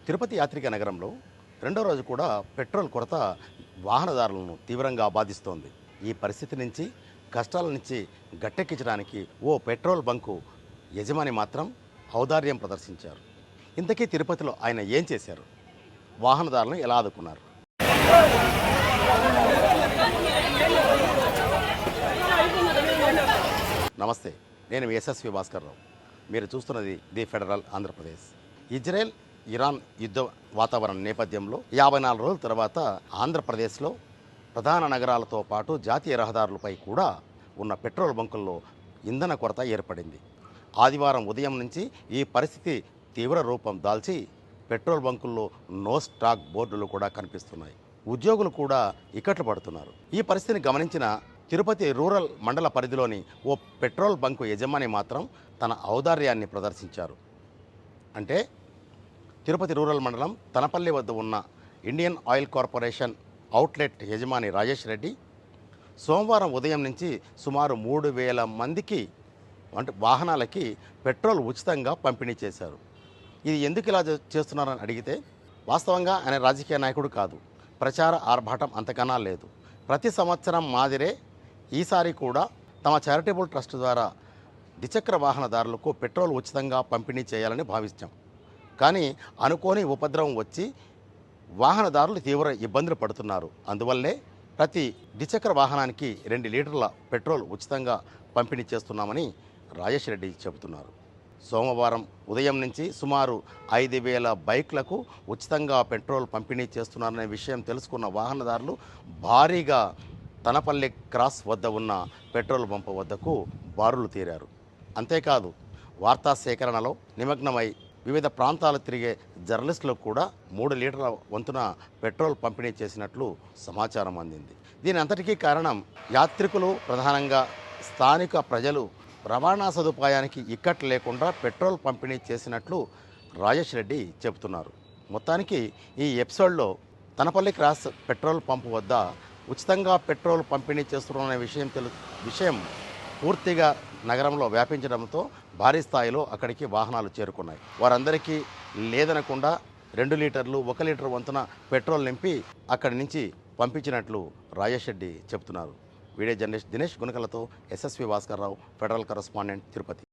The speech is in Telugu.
తిరుపతి యాత్రిక నగరంలో రెండో రోజు కూడా పెట్రోల్ కొరత వాహనదారులను తీవ్రంగా బాధిస్తోంది. ఈ పరిస్థితి నుంచి కష్టాల నుంచి గట్టెక్కించడానికి ఓ పెట్రోల్ బంకు యజమాని మాత్రం ఔదార్యం ప్రదర్శించారు. ఇంతకీ తిరుపతిలో ఆయన ఏం చేశారు? వాహనదారులను ఎలా ఆదుకున్నారు? నమస్తే, నేను యశస్వి భాస్కర్రావు. మీరు చూస్తున్నది the federal Andhra Pradesh. Israel Iran యుద్ధ వాతావరణం నేపథ్యంలో 54 రోజుల తర్వాత ఆంధ్రప్రదేశ్లో ప్రధాన నగరాలతో పాటు జాతీయ రహదారులపై కూడా ఉన్న పెట్రోల్ బంకుల్లో ఇంధన కొరత ఏర్పడింది. ఆదివారం ఉదయం నుంచి ఈ పరిస్థితి తీవ్ర రూపం దాల్చి పెట్రోల్ బంకుల్లో నో స్టాక్ బోర్డులు కూడా కనిపిస్తున్నాయి. ఉద్యోగులు కూడా ఇక్కట్లు పడుతున్నారు. ఈ పరిస్థితిని గమనించిన తిరుపతి రూరల్ మండల పరిధిలోని ఓ పెట్రోల్ బంకు యజమాని మాత్రం తన ఔదార్యాన్ని ప్రదర్శించారు. అంటే తిరుపతి రూరల్ మండలం తనపల్లి వద్ద ఉన్న ఇండియన్ ఆయిల్ కార్పొరేషన్ అవుట్లెట్ యజమాని రాజేష్ రెడ్డి సోమవారం ఉదయం నుంచి సుమారు 3,000 మందికి వాహనాలకి పెట్రోల్ ఉచితంగా పంపిణీ చేశారు. ఇది ఎందుకు ఇలా చేస్తున్నారని అడిగితే, వాస్తవంగా ఆయన రాజకీయ నాయకుడు కాదు, ప్రచార ఆర్భాటం అంతకన్నా లేదు. ప్రతి సంవత్సరం మాదిరే ఈసారి కూడా తమ చారిటబుల్ ట్రస్ట్ ద్వారా ద్విచక్ర వాహనదారులకు పెట్రోల్ ఉచితంగా పంపిణీ చేయాలని భావించాం. కానీ అనుకోని ఉపద్రవం వచ్చి వాహనదారులు తీవ్ర ఇబ్బందులు పడుతున్నారు. అందువల్లే ప్రతి ద్విచక్ర వాహనానికి 2 లీటర్ల పెట్రోల్ ఉచితంగా పంపిణీ చేస్తున్నామని రాజేష్ రెడ్డి చెబుతున్నారు. సోమవారం ఉదయం నుంచి సుమారు 5,000 బైక్లకు ఉచితంగా పెట్రోల్ పంపిణీ చేస్తున్నారనే విషయం తెలుసుకున్న వాహనదారులు భారీగా తనపల్లి క్రాస్ వద్ద ఉన్న పెట్రోల్ పంపు వద్దకు బారులు తీరారు. అంతేకాదు, వార్తా సేకరణలో నిమగ్నమై వివిధ ప్రాంతాలు తిరిగే జర్నలిస్టులకు కూడా 3 లీటర్ల వంతున పెట్రోల్ పంపిణీ చేసినట్లు సమాచారం అందింది. దీని అంతటికీ కారణం యాత్రికులు, ప్రధానంగా స్థానిక ప్రజలు రవాణా సదుపాయానికి ఇక్కట్లు లేకుండా పెట్రోల్ పంపిణీ చేసినట్లు రాజేష్ రెడ్డి చెబుతున్నారు. మొత్తానికి ఈ ఎపిసోడ్లో తనపల్లి క్రాస్ పెట్రోల్ పంపు వద్ద ఉచితంగా పెట్రోల్ పంపిణీ చేస్తున్న విషయం పూర్తిగా నగరంలో వ్యాపించడంతో భారీ స్థాయిలో అక్కడికి వాహనాలు చేరుకున్నాయి. వారందరికీ లేదనకుండా 2 లీటర్లు 1 లీటర్ వంతున పెట్రోల్ నింపి అక్కడి నుంచి పంపించినట్లు రాజేష్ రెడ్డి చెబుతున్నారు. వీడియో జర్నలిస్ట్ దినేష్ గునకలతో యశస్వి భాస్కర్రావు, ఫెడరల్ కరస్పాండెంట్, తిరుపతి.